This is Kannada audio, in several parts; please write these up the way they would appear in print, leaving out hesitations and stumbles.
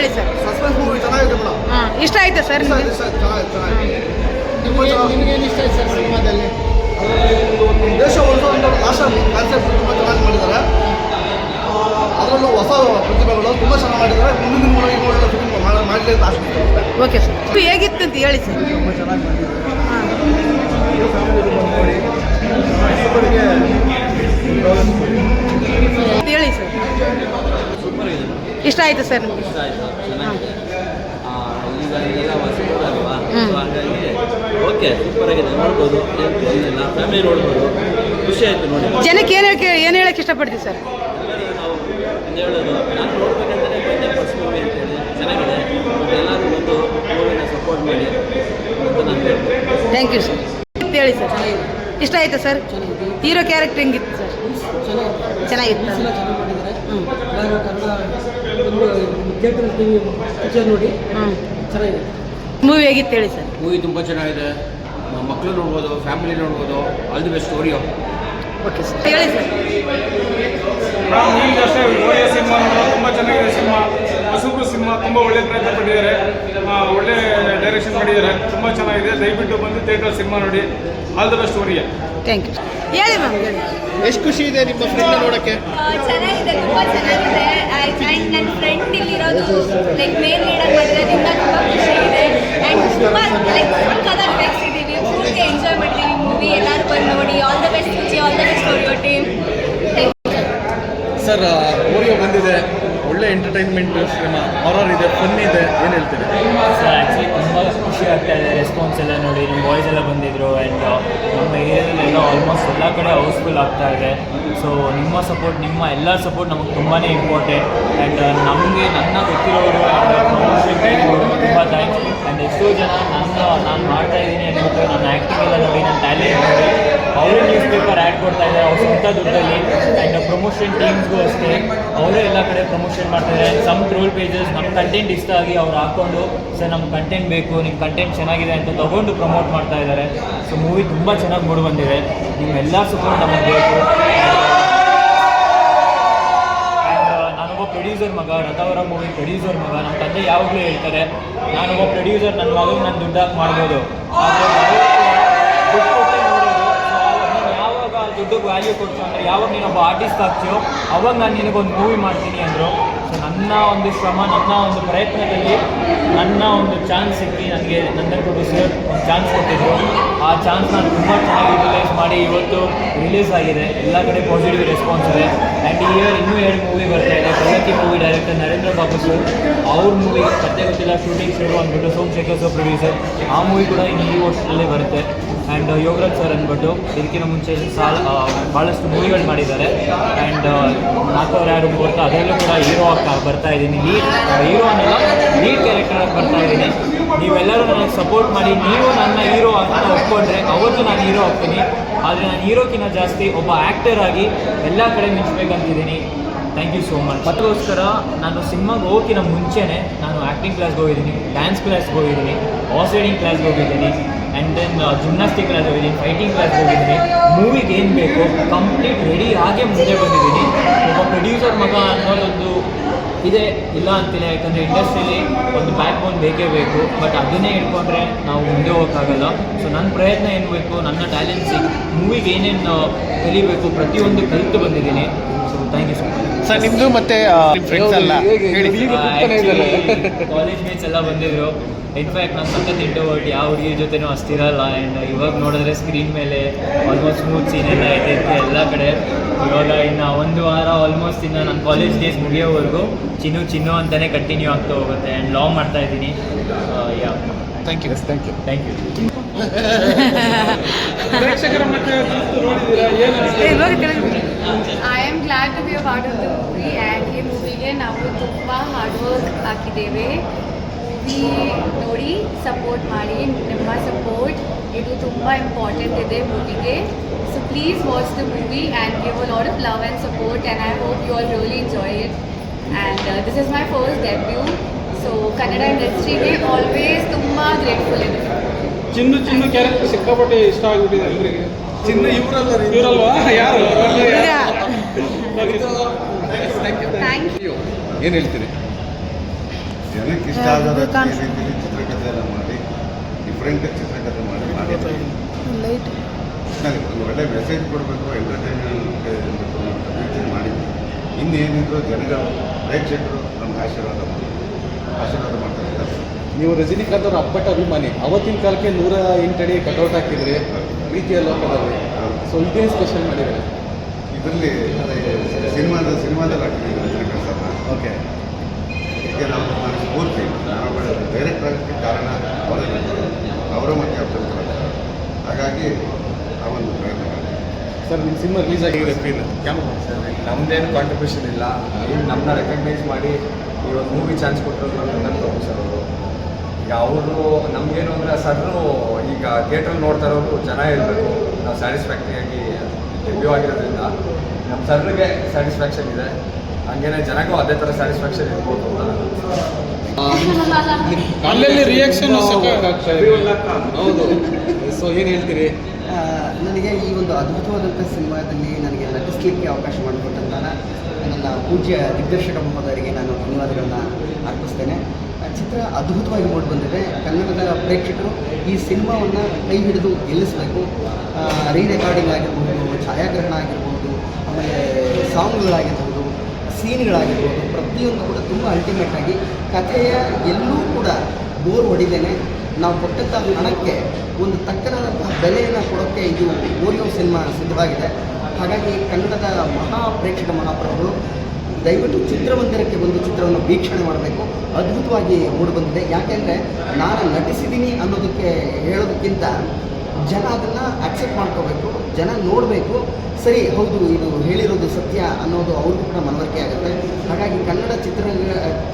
ಹೇಳಿ ಸರ್. ಸಸ್ಪೆನ್ಸ್ ಮೂವಿ ಚೆನ್ನಾಗಿದೆ ಮೇಡಮ್. ಇಷ್ಟ ಆಯ್ತಾ ಸರ್ ನಿಮಗೆ? ನಿಮಗೇನು ಇಷ್ಟ ಆಯ್ತು ಸರ್ ಸಿನಿಮಾದಲ್ಲಿ? ದೇಶ ಉಳಿಸೋಂಥ ಲಾಸ್ಟ್ ಕಾನ್ಸೆಪ್ಟ್ ತುಂಬ ಚೆನ್ನಾಗಿ ಮಾಡಿದ್ದಾರೆ. ಅದರಲ್ಲೂ ಹೊಸ ಪ್ರತಿಭೆಗಳು ತುಂಬ ಚೆನ್ನಾಗಿ ಮಾಡಿದ್ದಾರೆ. ಮುಂದಿನ ದಿನಗಳು ಈ ಒಳ್ಳೆ ಫಿಲ್ಮ್ ಮಾಡಲಿ ಅಂತ ಆಶಿಸ್ತಾರೆ. Okay sir. ಹೇಗಿತ್ತು ಅಂತ ಹೇಳಿ ಸರ್. ತುಂಬ ಚೆನ್ನಾಗಿ ಮಾಡಿದ್ದಾರೆ. ಹೇಳಿ ಸರ್. ಇಷ್ಟ ಆಯ್ತು ಸರ್ ನಿಮಗೆ? ಇಷ್ಟ ಆಯಿತು, ಚೆನ್ನಾಗಿದೆ. ಈಗ ಇದೆಲ್ಲ ಹೊಸಬರು ಅಲ್ವಾ, ಹಾಗಾಗಿ ಓಕೆ ಸೂಪರ್ ಆಗಿದೆ, ನೋಡ್ಬೋದು, ಏನಿಲ್ಲ ಫ್ಯಾಮಿಲಿ ನೋಡ್ಬೋದು. ಖುಷಿ ಆಯಿತು ನೋಡಿ. ಜನಕ್ಕೆ ಏನು ಹೇಳಕ್ಕೆ ಇಷ್ಟಪಡ್ತೀವಿ ಸರ್? ಎಲ್ಲರಿಗೂ ನಾವು ಹೇಳೋದು, ನಾನು ನೋಡ್ಬೇಕಂತಲೇ ಬಂದೆ ಫಸ್ಟ್ ಮೂವಿ ಅಂತೇಳಿ, ಚೆನ್ನಾಗಿದೆ. ಬಟ್ ಎಲ್ಲರೂ ಬಂದು ಮೂವಿನ ಸಪೋರ್ಟ್ ಮಾಡಿ ಅಂತ ನಾನು ಹೇಳ್ತೀನಿ. Thank you sir. ಹೇಳಿ ಸರ್. ಇಷ್ಟ ಆಯ್ತಾ ಸರ್? ಹೀರೋ ಕ್ಯಾರೆಕ್ಟರ್ ಹೆಂಗಿತ್ತು ಸರ್? ಚೆನ್ನಾಗಿತ್ತು. ಚೆನ್ನಾಗಿ ಮಾಡಿದ್ದಾರೆ. ನಾನು ಕನ್ನಡ ಥಿಯೇಟರ್ ಪಿಕ್ಚರ್ ನೋಡಿ ಚೆನ್ನಾಗಿದೆ. ಮೂವಿ ಹೇಗಿತ್ತು ಹೇಳಿ ಸರ್. ಮೂವಿ ತುಂಬ ಚೆನ್ನಾಗಿದೆ. ಮಕ್ಕಳು ನೋಡ್ಬೋದು, ಫ್ಯಾಮಿಲಿ ನೋಡ್ಬೋದು. All the best story. Okay sir. ಹೇಳಿ ಸರ್. ಅಷ್ಟೇ ಒಳ್ಳೆಯ ಸಿನಿಮಾ ನೋಡೋದು ತುಂಬ ಚೆನ್ನಾಗಿದೆ. ಸಿನಿಮಾ ಹೊಸಬ್ರು ಸಿನಿಮಾ ತುಂಬ ಒಳ್ಳೆ ಪ್ರಯತ್ನ ಪಟ್ಟಿದ್ದಾರೆ. ಒಳ್ಳೆ ಡೈರೆಕ್ಷನ್ ಮಾಡಿದ್ದಾರೆ. ತುಂಬ ಚೆನ್ನಾಗಿದೆ. ದಯವಿಟ್ಟು ಬಂದು ಥಿಯೇಟರ್ ಸಿನಿಮಾ ನೋಡಿ. ಆಲ್ ದ ಬೆಸ್ಟ್ ಸ್ಟೋರಿಯ. Thank you. ಹೇಳಿ ಮ್ಯಾಮ್ ಹೇಳಿ. ಎಷ್ಟು ಖುಷಿ ಇದೆ ನಿಮ್ಮ ಫ್ರೆಂಡ್ ನೋಡೋಕ್ಕೆ? ಚೆನ್ನಾಗಿದೆ, ತುಂಬ ಚೆನ್ನಾಗಿದೆ. ಆ್ಯಂಡ್ ನನ್ನ ಫ್ರೆಂಡ್ ಇಲ್ಲಿರೋದು ಲೈಕ್ ಮೇನ್ ಲೀಡರ್ ಮಾಡಿರೋದ್ರಿಂದ ತುಂಬ ಖುಷಿ ಇದೆ. ಆ್ಯಂಡ್ ತುಂಬ ಲೈಕ್ ಸಕ್ಕತ್ತಾಗಿ ಬೆಳೆಸಿದ್ದೀವಿ. ಪೂರ್ತಿ ಎಂಜಾಯ್ ಮಾಡ್ತೀವಿ ಮೂವಿ. ಎಲ್ಲರೂ ಬಂದು ನೋಡಿ. All the best Ruchi, all the best ಸ್ಟೋರಿಯೋ ಟೀಮ್. ಸರ್, ಓರಿಯೋ ಬಂದಿದೆ. ಒಳ್ಳೆ ಎಂಟರ್ಟೈನ್ಮೆಂಟ್ ಸಿನಿಮಾ, ಹಾರರ್ ಇದೆ, ಫನ್ ಇದೆ. ಏನು ಹೇಳ್ತೀರಿ ಸರ್? ಆ್ಯಕ್ಚುಲಿ ತುಂಬ ಖುಷಿ ಆಗ್ತಾ ಇದೆ. ರೆಸ್ಪಾನ್ಸ್ ಎಲ್ಲ ನೋಡಿ. ನಮ್ಮ ಬಾಯ್ಸ್ ಎಲ್ಲ ಬಂದಿದ್ದರು. ಆ್ಯಂಡ್ ನಮ್ಮ ಏರಿಯಾದಲ್ಲೆಲ್ಲ ಆಲ್ಮೋಸ್ಟ್ ಎಲ್ಲ ಕಡೆ ಹೌಸ್ಫುಲ್ ಆಗ್ತಾ ಇದೆ. ಸೊ ನಿಮ್ಮ ಸಪೋರ್ಟ್, ನಿಮ್ಮ ಎಲ್ಲರ ಸಪೋರ್ಟ್ ನಮಗೆ ತುಂಬಾ ಇಂಪಾರ್ಟೆಂಟ್. ಆ್ಯಂಡ್ ನಮಗೆ ನನ್ನ ಗೊತ್ತಿರೋರು ಆ್ಯಂಡ್ ಪ್ರಮೋಷನ್ ಟೀಮ್ಗಳು ತುಂಬ ಥ್ಯಾಂಕ್ಸ್. ಆ್ಯಂಡ್ ಎಷ್ಟೋ ಜನ ನಾನು ಮಾಡ್ತಾಯಿದ್ದೀನಿ ಅಂದ್ಬಿಟ್ಟು ನನ್ನ ಆ್ಯಕ್ಟಿಂಗ್ ಎಲ್ಲ ನೋಡಿ, ನನ್ನ ಟ್ಯಾಲೆಂಟ್ ನೋಡಿ ಅವರೇ ನ್ಯೂಸ್ ಪೇಪರ್ ಆ್ಯಡ್ ಕೊಡ್ತಾ ಇದ್ದಾರೆ ಅವ್ರ ಸ್ವಂತ ದುಡ್ಡಲ್ಲಿ. ಆ್ಯಂಡ್ ಪ್ರಮೋಷನ್ ಟೀಮ್ಸ್ಗೂ ಅಷ್ಟೇ ಅವರೇ ಎಲ್ಲ ಕಡೆ ಪ್ರಮೋಷನ್ ಮಾಡ್ತಾಯಿದ್ದಾರೆ. ಸಮ್ ಟ್ರೋಲ್ ಪೇಜಸ್ ನಮ್ಮ ಕಂಟೆಂಟ್ ಇಷ್ಟ ಆಗಿ ಅವ್ರು ಹಾಕ್ಕೊಂಡು ಸರ್ ನಮ್ಮ ಕಂಟೆಂಟ್ ಬೇಕು, ನಿಮ್ಮ ಕಂಟೆಂಟ್ ಚೆನ್ನಾಗಿದೆ ಅಂತ ತೊಗೊಂಡು ಪ್ರಮೋಟ್ ಮಾಡ್ತಾ ಇದ್ದಾರೆ. ಸೊ ಮೂವಿ ತುಂಬ ಚೆನ್ನಾಗಿ ಮೂಡಿ ಬಂದಿದೆ. ನಿಮ್ಮೆಲ್ಲ ಸಪೋರ್ಟ್ ನಮಗೆ ಬೇಕು. ನಾನೊಬ್ಬ ಪ್ರೊಡ್ಯೂಸರ್ ಮಗ, ರಥವರ ಮೂವಿ ಪ್ರೊಡ್ಯೂಸರ್ ಮಗ. ನಮ್ಮ ತಂದೆ ಯಾವಾಗಲೂ ಹೇಳ್ತಾರೆ, ನಾನೊಬ್ಬ ಪ್ರೊಡ್ಯೂಸರ್, ನನ್ನ ಮಗನಿಗೆ ನಾನು ದುಡ್ಡು ಹಾಕಿ ಮಾಡ್ಬೋದು, ಆದರೆ ದುಡ್ಡು ಕೊಟ್ಟೆ ನೋಡೋದು. ನೀನು ಯಾವಾಗ ದುಡ್ಡಿಗೆ ವ್ಯಾಲ್ಯೂ ಕೊಡ್ತೀವಿ ಅಂದರೆ ಯಾವಾಗ ನೀನೊಬ್ಬ ಆರ್ಟಿಸ್ಟ್ ಆಗ್ತೀಯೋ ಅವಾಗ ನಾನು ನಿನಗೊಂದು ಮೂವಿ ಮಾಡ್ತೀನಿ ಅಂದರು. ಸೊ ನನ್ನ ಒಂದು ಶ್ರಮ, ನನ್ನ ಒಂದು ಪ್ರಯತ್ನದಲ್ಲಿ ನನ್ನ ಒಂದು ಚಾನ್ಸ್ ಸಿಕ್ಕಿ ನನಗೆ ನಂದನ್ ಪ್ರೊಡ್ಯೂಸರ್ ಒಂದು ಚಾನ್ಸ್ ಕೊಟ್ಟಿದ್ದರು. ಆ ಚಾನ್ಸ್ ನಾನು ತುಂಬ ಚೆನ್ನಾಗಿ ಯುಟಿಲೈಸ್ ಮಾಡಿ ಇವತ್ತು ರಿಲೀಸ್ ಆಗಿದೆ. ಎಲ್ಲ ಕಡೆ ಪಾಸಿಟಿವ್ ರೆಸ್ಪಾನ್ಸ್ ಇದೆ. ಆ್ಯಂಡ್ ಈ ಇಯರ್ ಇನ್ನೂ 2 ಮೂವಿ ಬರ್ತಾ ಇದೆ. Pragathi movie director Narendra Babu sir, ಅವ್ರ ಮೂವಿ ಕತೆ ಗೊತ್ತಿಲ್ಲ ಶೂಟಿಂಗ್ ಶುರು ಅಂದ್ಬಿಟ್ಟು ಸೋಮಶೇಖರ್ ಸರ್ ಪ್ರೊಡ್ಯೂಸರ್. ಆ ಮೂವಿ ಕೂಡ ಇನ್ನು ಈ ವರ್ಷದಲ್ಲೇ ಬರುತ್ತೆ. ಆ್ಯಂಡ್ ಯೋಗರಾಜ್ ಸರ್ ಅಂದ್ಬಿಟ್ಟು ಇದಕ್ಕಿಂತ ಮುಂಚೆ ಭಾಳಷ್ಟು ಮೂವಿಗಳು ಮಾಡಿದ್ದಾರೆ. ಆ್ಯಂಡ್ ನಾಲ್ಕವ್ರು ಯಾರು ಬರ್ತಾ ಅದರಲ್ಲೂ ಕೂಡ ಹೀರೋ ಬರ್ತಾ ಇದ್ದೀನಿ. ಹೀರೋ ಅನ್ನೋಲ್ಲ, ಲೀಡ್ ಕ್ಯಾರೆಕ್ಟರ್ ಆಗಿ ಬರ್ತಾ ಇದ್ದೀನಿ. ನೀವೆಲ್ಲರೂ ನನಗೆ ಸಪೋರ್ಟ್ ಮಾಡಿ. ನೀವು ನನ್ನ ಹೀರೋ ಅಂತ ಒಪ್ಕೊಂಡ್ರೆ ಅವತ್ತು ನಾನು ಹೀರೋ ಆಗ್ತೀನಿ. ಆದರೆ ನಾನು ಹೀರೋಕ್ಕಿಂತ ಜಾಸ್ತಿ ಒಬ್ಬ ಆ್ಯಕ್ಟರ್ ಆಗಿ ಎಲ್ಲ ಕಡೆ ಮಿಂಚಬೇಕಂತಿದ್ದೀನಿ. Thank you so much. ಅದಕ್ಕೋಸ್ಕರ ನಾನು ಸಿನಿಮಾಗೆ ಹೋಗೋಕ್ಕಿಂತ ಮುಂಚೆನೇ ನಾನು ಆ್ಯಕ್ಟಿಂಗ್ ಕ್ಲಾಸ್ಗೆ ಹೋಗಿದ್ದೀನಿ, ಡ್ಯಾನ್ಸ್ ಕ್ಲಾಸ್ಗೆ ಹೋಗಿದ್ದೀನಿ, ಹಾರ್ಸ್ ರೈಡಿಂಗ್ ಕ್ಲಾಸ್ಗೆ ಹೋಗಿದ್ದೀನಿ, ಆ್ಯಂಡ್ ದೆನ್ ಜಿಮ್ನಾಸ್ಟಿಕ್ ಕ್ಲಾಸ್ ಹೋಗಿದ್ದೀನಿ, ಫೈಟಿಂಗ್ ಕ್ಲಾಸ್ ಹೋಗಿದ್ದೀನಿ. ಮೂವಿಗೆ ಏನು ಬೇಕು ಕಂಪ್ಲೀಟ್ ರೆಡಿ ಆಗೇ ಮುಂದೆ ಬಂದಿದ್ದೀನಿ. ಒಬ್ಬ ಪ್ರೊಡ್ಯೂಸರ್ ಮಗ ಅನ್ನೋದೊಂದು ಇದೆ, ಇಲ್ಲ ಅಂತಿಲ್ಲ. ಯಾಕಂದರೆ ಇಂಡಸ್ಟ್ರಿಯಲ್ಲಿ ಒಂದು ಬ್ಯಾಕ್ ಬೋನ್ ಬೇಕೇ ಬೇಕು. ಬಟ್ ಅದನ್ನೇ ಇಟ್ಕೊಂಡ್ರೆ ನಾವು ಮುಂದೆ ಹೋಗೋಕ್ಕಾಗಲ್ಲ. ಸೊ ನನ್ನ ಪ್ರಯತ್ನ ಏನು ಬೇಕು, ನನ್ನ ಟ್ಯಾಲೆಂಟ್ಸ್ ಮೂವಿಗೆ ಏನೇನು ಕಲಿಬೇಕು ಪ್ರತಿಯೊಂದು ಕಲಿತು ಬಂದಿದ್ದೀನಿ. So thank you so much. Sir, ನಿಮ್ಮದು ಮತ್ತೆ ಫ್ರೆಂಡ್ಸ್ ಎಲ್ಲ ಕಾಲೇಜ್ ಮೇಟ್ಸ್ ಎಲ್ಲ ಬಂದಿದ್ರು. ಇನ್ಫ್ಯಾಕ್ಟ್ ನಾನು ಸಖತ್ ಇಂಟ್ರೋವರ್ಟ್, ಯಾವ ಹುಡುಗಿರ ಜೊತೆನೂ ಅಷ್ಟಿರಲ್ಲ. ಆ್ಯಂಡ್ ಇವಾಗ ನೋಡಿದ್ರೆ ಸ್ಕ್ರೀನ್ ಮೇಲೆ ಆಲ್ಮೋಸ್ಟ್ ಸ್ಮೂತ್ ಸೀನ್ ಎಲ್ಲ ಐತೆ ಎಲ್ಲ ಕಡೆ. ಇವಾಗ ಇನ್ನು 1 ವಾರ ಆಲ್ಮೋಸ್ಟ್ ಇನ್ನು ನನ್ನ ಕಾಲೇಜ್ ಡೇಸ್ ಮುಗಿಯೋವರೆಗೂ ಚಿನ್ನು ಅಂತಲೇ ಕಂಟಿನ್ಯೂ ಆಗ್ತಾ ಹೋಗುತ್ತೆ. ಆ್ಯಂಡ್ ಲಾವ್ ಮಾಡ್ತಾ ಇದ್ದೀನಿ. Yeah thank you. Thank you. Thank you. ಪ್ರೇಕ್ಷಕರ ಮತ್ತೆ ನೋಡಿದ್ದೀರಾ, ಏನು? I am glad to be a part of the movie. And ಈ ಮೂವಿಗೆ ನಾವು ತುಂಬ ಹಾರ್ಡ್ ವರ್ಕ್ ಹಾಕಿದ್ದೇವೆ. ಮೂವಿ ನೋಡಿ ಸಪೋರ್ಟ್ ಮಾಡಿ. ನಿಮ್ಮ ಸಪೋರ್ಟ್ ಇದು ತುಂಬ ಇಂಪಾರ್ಟೆಂಟ್ ಇದೆ ಮೂವಿಗೆ. So please watch the movie and give a lot of love and support. And I hope you all really enjoy it. And this is my first debut. So Kannada ಇಂಡಸ್ಟ್ರಿಗೆ ಆಲ್ವೇಸ್ ತುಂಬ ಗ್ರೇಟ್ಫುಲ್ ಇದೆ. ಚಿನ್ನು ಕ್ಯಾರೆಕ್ಟರ್ ಸಿಕ್ಕಾಪಟ್ಟೆ ಇಷ್ಟ ಆಗಿಬಿಟ್ಟಿದೆ ಎಲ್ಲರಿಗೆ. ಚಿನ್ನ ಇವರಲ್ವಾ? ಯಾರು? Thank you. ಏನು ಹೇಳ್ತೀರಿ? ಜನಕ್ಕೆ ಇಷ್ಟ ಆಗೋ ರೀತಿಯಲ್ಲಿ ಚಿತ್ರಕಥೆ ಎಲ್ಲ ಮಾಡಿ ಡಿಫ್ರೆಂಟ್ ಚಿತ್ರಕಥೆ ಮಾಡಿ ಲೈಟ್ ಚೆನ್ನಾಗಿದೆ. ಒಂದು ಒಳ್ಳೆ ಮೆಸೇಜ್ ಕೊಡಬೇಕು, ಎಂಟರ್ಟೈನ್ಮೆಂಟ್ ರೀತಿ ಮಾಡಿದ್ವಿ. ಇನ್ನೇನಿದ್ರು ಜನಗಳು ಪ್ರೇಕ್ಷಕರು ನಮ್ಗೆ ಆಶೀರ್ವಾದ ಮಾಡ್ತಾರೆ. ನೀವು ರಜನಿಕಾಂತ್ ಅವರ ಅಪ್ಪಟ ಅಭಿಮಾನಿ. ಅವತ್ತಿನ ಕಾಲಕ್ಕೆ 108 ಅಡಿ ಕಟೌಟ್ ಹಾಕಿದ್ರಿ ಪ್ರೀತಿಯ ಲೋಕದಲ್ಲಿ. ಸೊ ಇದೇ ಸ್ಪೆಷಲ್ ಮಾಡಿದ್ದಾರೆ ಇದರಲ್ಲಿ ಸಿನಿಮಾದಲ್ಲಿ ಹಾಕಿದ್ದೀವಿ ರಜನಿಕಾಂತ್ ಸರ್ನ. ಓಕೆ. ಇದಕ್ಕೆ ನಾನು ಸ್ಫೂರ್ತಿ, ನಾವು ಡೈರೆಕ್ಟ್ ಆಗೋಕ್ಕೆ ಕಾರಣ ಅವರು ಮತ್ತು ಅಬ್ದುಲ್. ಹಾಗಾಗಿ ಆ ಒಂದು ಪ್ರಯತ್ನ ಮಾಡಿದೆ. ಸರ್ ನಿಮ್ಮ ಸಿನಿಮಾ ರಿಲೀಸ್ ಆಗಿದೆ ಫೀಲ್ ಕ್ಯಾಮ್ರಾ ಸರ್ ನಮ್ಮದೇನು ಕಾಂಟ್ರಿಬ್ಯೂಷನ್ ಇಲ್ಲ. ಈಗ ನಮ್ಮನ್ನ ರೆಕಗ್ನೈಸ್ ಮಾಡಿ ಈ ಒಂದು ಮೂವಿ ಚಾನ್ಸ್ ಕೊಟ್ಟರು ನನ್ನ ಪ್ರಭು ಸರ್ ಅವರು. ಈಗ ಅವರು ನಮಗೇನು ಅಂದರೆ ಸರ್ರು ಈಗ ಥಿಯೇಟ್ರಲ್ಲಿ ನೋಡ್ತಾ ಇರೋರು ಜನ ಇರಬೇಕು. ನಾವು ಸ್ಯಾಟಿಸ್ಫ್ಯಾಕ್ಟ್ರಿಯಾಗಿ ಡೆಬ್ಯೂ ಆಗಿರೋದ್ರಿಂದ ನಮ್ಮ ಸರ್ರಿಗೆ ಸ್ಯಾಟಿಸ್ಫ್ಯಾಕ್ಷನ್ ಇದೆ, ಹಂಗೇನೆ ಜನಗೂ ಅದೇ ಥರ ಸ್ಯಾಟಿಸ್ಫ್ಯಾಕ್ಷನ್ ಇರ್ಬೋದು ಅಂತ ನಾನು ಅಲ್ಲಲ್ಲಿ ರಿಯಾಕ್ಷನ್ ಹೌದು. ಸೊ ಏನು ಹೇಳ್ತೀರಿ? ನನಗೆ ಈ ಒಂದು ಅದ್ಭುತವಾದಂಥ ಸಿನಿಮಾದಲ್ಲಿ ನನಗೆ ನಟಿಸಲಿಕ್ಕೆ ಅವಕಾಶ ಮಾಡಿಕೊಟ್ಟಂತಹ ನನ್ನ ಪೂಜ್ಯ ದಿಗ್ದರ್ಶಕ ಮಹೋದಯರಿಗೆ ನಾನು ಧನ್ಯವಾದಗಳನ್ನ ಅರ್ಪಿಸ್ತೇನೆ. ಚಿತ್ರ ಅದ್ಭುತವಾಗಿ ಮೂಡಿಬಂದಿದೆ. ಕನ್ನಡದ ಪ್ರೇಕ್ಷಕರು ಈ ಸಿನಿಮಾವನ್ನು ಕೈ ಹಿಡಿದು ಗೆಲ್ಲಿಸಬೇಕು. ರೀ ರೆಕಾರ್ಡಿಂಗ್ ಆಗಿರ್ಬೋದು, ಛಾಯಾಗ್ರಹಣ ಆಗಿರ್ಬೋದು, ಆಮೇಲೆ ಸಾಂಗ್ಗಳಾಗಿರ್ಬೋದು, ಸೀನ್ಗಳಾಗಿರ್ಬೋದು, ಪ್ರತಿಯೊಂದು ಕೂಡ ತುಂಬ ಅಲ್ಟಿಮೇಟಾಗಿ ಕಥೆಯ ಎಲ್ಲೂ ಕೂಡ ಬೋರ್ ಹೊಡಿದೇನೆ ನಾವು ಕೊಟ್ಟಂಥ ಹಣಕ್ಕೆ ಒಂದು ತಕ್ಕನಾದಂತಹ ಬೆಲೆಯನ್ನು ಕೊಡೋಕ್ಕೆ ಇದು ಓರಿಯೋ ಸಿನಿಮಾ ಸಿದ್ಧವಾಗಿದೆ. ಹಾಗಾಗಿ ಕನ್ನಡದ ಪ್ರೇಕ್ಷಕ ಮಹಾಪ್ರಭುಗಳು ದಯವಿಟ್ಟು ಚಿತ್ರಮಂದಿರಕ್ಕೆ ಬಂದು ಚಿತ್ರವನ್ನು ವೀಕ್ಷಣೆ ಮಾಡಬೇಕು. ಅದ್ಭುತವಾಗಿ ಮೂಡಿಬಂದಿದೆ. ಯಾಕೆಂದರೆ ನಾನು ನಟಿಸಿದ್ದೀನಿ ಅನ್ನೋದಕ್ಕೆ ಹೇಳೋದಕ್ಕಿಂತ ಜನ ಅದನ್ನು ಅಕ್ಸೆಪ್ಟ್ ಮಾಡ್ಕೋಬೇಕು, ಜನ ನೋಡಬೇಕು, ಸರಿ ಹೌದು ಇದು ಹೇಳಿರೋದು ಸತ್ಯ ಅನ್ನೋದು ಅವ್ರಿಗೂ ಕೂಡ ಮನವರಿಕೆ ಆಗುತ್ತೆ. ಹಾಗಾಗಿ ಕನ್ನಡ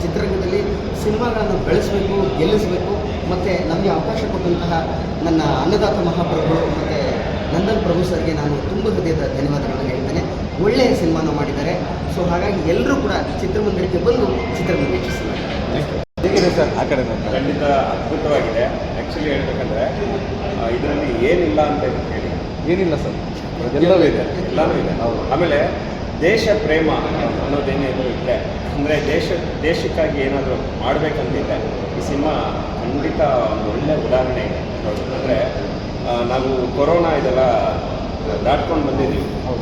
ಚಿತ್ರರಂಗದಲ್ಲಿ ಸಿನಿಮಾಗಳನ್ನು ಬೆಳೆಸಬೇಕು, ಗೆಲ್ಲಿಸಬೇಕು. ಮತ್ತು ನಮಗೆ ಅವಕಾಶ ಕೊಟ್ಟಂತಹ ನನ್ನ ಅನ್ನದಾತ ಮಹಾಪ್ರಭುಗಳು ಮತ್ತು ನಂದನ್ ಪ್ರಭು ಸರ್ಗೆ ನಾನು ತುಂಬ ಹೃದಯದ ಧನ್ಯವಾದಗಳನ್ನು ಹೇಳ್ತೇನೆ. ಒಳ್ಳೆಯ ಸಿನಿಮಾನ ಮಾಡಿದ್ದಾರೆ. ಸೊ ಹಾಗಾಗಿ ಎಲ್ಲರೂ ಕೂಡ ಚಿತ್ರಮಂದಿರಕ್ಕೆ ಬಂದು ಚಿತ್ರವನ್ನು ವೀಕ್ಷಿಸಬೇಕು. ಹೇಗಿದೆ ಸರ್ ಆ ಕಡೆ? ಖಂಡಿತ ಅದ್ಭುತವಾಗಿದೆ. ಆ್ಯಕ್ಚುಲಿ ಹೇಳ್ಬೇಕಂದ್ರೆ ಇದರಲ್ಲಿ ಏನಿಲ್ಲ ಅಂತ ಹೇಳಿ ಏನಿಲ್ಲ ಸರ್, ಎಲ್ಲವೂ ಇದೆ. ಎಲ್ಲನೂ ಇದೆ. ಆಮೇಲೆ ದೇಶ ಪ್ರೇಮ ಅನ್ನೋದೇನೇನು ಇದೆ ಅಂದರೆ ದೇಶಕ್ಕಾಗಿ ಏನಾದರೂ ಮಾಡಬೇಕಂತಿದೆ ಈ ಸಿನಿಮಾ ಖಂಡಿತ ಒಂದು ಒಳ್ಳೆಯ ಉದಾಹರಣೆ ಇದೆ. ಅಂದರೆ ನಾವು ಕೊರೋನಾ ಇದೆಲ್ಲ ದಾಟ್ಕೊಂಡು ಬಂದಿದ್ದೀವಿ. ಹೌದು,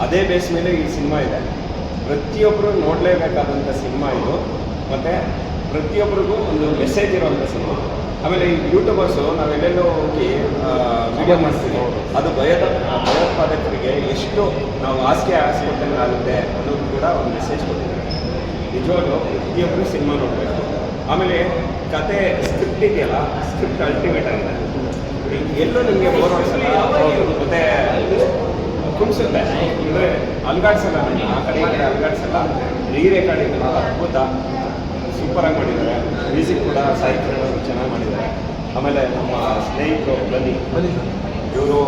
ಅದೇ ಬೇಸ್ ಮೇಲೆ ಈ ಸಿನಿಮಾ ಇದೆ. ಪ್ರತಿಯೊಬ್ಬರು ನೋಡಲೇಬೇಕಾದಂಥ ಸಿನಿಮಾ ಇದು. ಮತ್ತು ಪ್ರತಿಯೊಬ್ಬರಿಗೂ ಒಂದು ಮೆಸೇಜ್ ಇರುವಂಥ ಸಿನಿಮಾ. ಆಮೇಲೆ ಈ ಯೂಟ್ಯೂಬರ್ಸು ನಾವೆಲ್ಲೆಲ್ಲೋ ಹೋಗಿ ವಿಡಿಯೋ ಮಾಡ್ತೀವಿ, ಅದು ಭಯೋತ್ಪಾದಕರಿಗೆ ಎಷ್ಟು ನಾವು ಹಾಸ್ಕೊಟ್ಟಂಗೆ ಆಗುತ್ತೆ ಅನ್ನೋದು ಕೂಡ ಒಂದು ಮೆಸೇಜ್ ಕೊಟ್ಟಿದ್ದಾರೆ. ನಿಜವಾಗ್ಲೂ ಪ್ರತಿಯೊಬ್ಬರು ಸಿನಿಮಾ ನೋಡಬೇಕು. ಆಮೇಲೆ ಕತೆ ಸ್ಕ್ರಿಪ್ಟ್ ಇದೆಯಲ್ಲ, ಸ್ಕ್ರಿಪ್ಟ್ ಅಲ್ಟಿಮೇಟ್ ಆಗಿದೆ. ಎಲ್ಲೂ ನಿಮಗೆ ಬೋರ್ ಅನಿಸಲ್ಲ, ಮತ್ತು ಕುಣಿಸುತ್ತೆ. ಅಂದರೆ ಅಲ್ಗಾಡ್ಸಲ್ಲ, ಆ ಕಡೆ ಅಲ್ಗಾಡ್ಸಲ್ಲ. ರೀ ರೆಕಾರ್ಡಿಂಗ್ ಅದ್ಭುತ, ಸೂಪರಾಗಿ ಮಾಡಿದ್ದಾರೆ. ಮ್ಯೂಸಿಕ್ ಕೂಡ ಸಾಹಿತ್ಯಗಳು ಚೆನ್ನಾಗಿ ಮಾಡಿದ್ದಾರೆ. ಆಮೇಲೆ ನಮ್ಮ ಸ್ನೇಹಿತರು ಬನ್ನಿ ಇವರು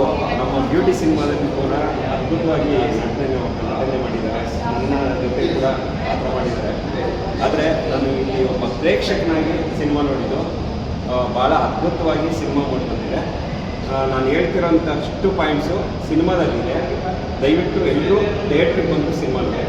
ನಮ್ಮ ಬ್ಯೂಟಿ ಸಿನಿಮಾದಲ್ಲಿ ಕೂಡ ಅದ್ಭುತವಾಗಿ ನಟನೆ ಮಾಡಿದ್ದಾರೆ. ನನ್ನ ಜೊತೆ ಕೂಡ ಪಾತ್ರ ಮಾಡಿದ್ದಾರೆ. ಆದರೆ ನಾನು ಇಲ್ಲಿ ಒಬ್ಬ ಪ್ರೇಕ್ಷಕನಾಗಿ ಸಿನಿಮಾ ನೋಡಿದ್ದು ಭಾಳ ಅದ್ಭುತವಾಗಿ ಸಿನಿಮಾ ಬಂದಿದೆ. ನಾನು ಹೇಳ್ತಿರೋಂಥ ಅಷ್ಟು ಪಾಯಿಂಟ್ಸು ಸಿನಿಮಾದಲ್ಲಿದೆ. ದಯವಿಟ್ಟು ಎಲ್ಲರೂ ಥಿಯೇಟ್ರಿಗೆ ಬಂದು ಸಿನಿಮಾ ನೋಡಿ.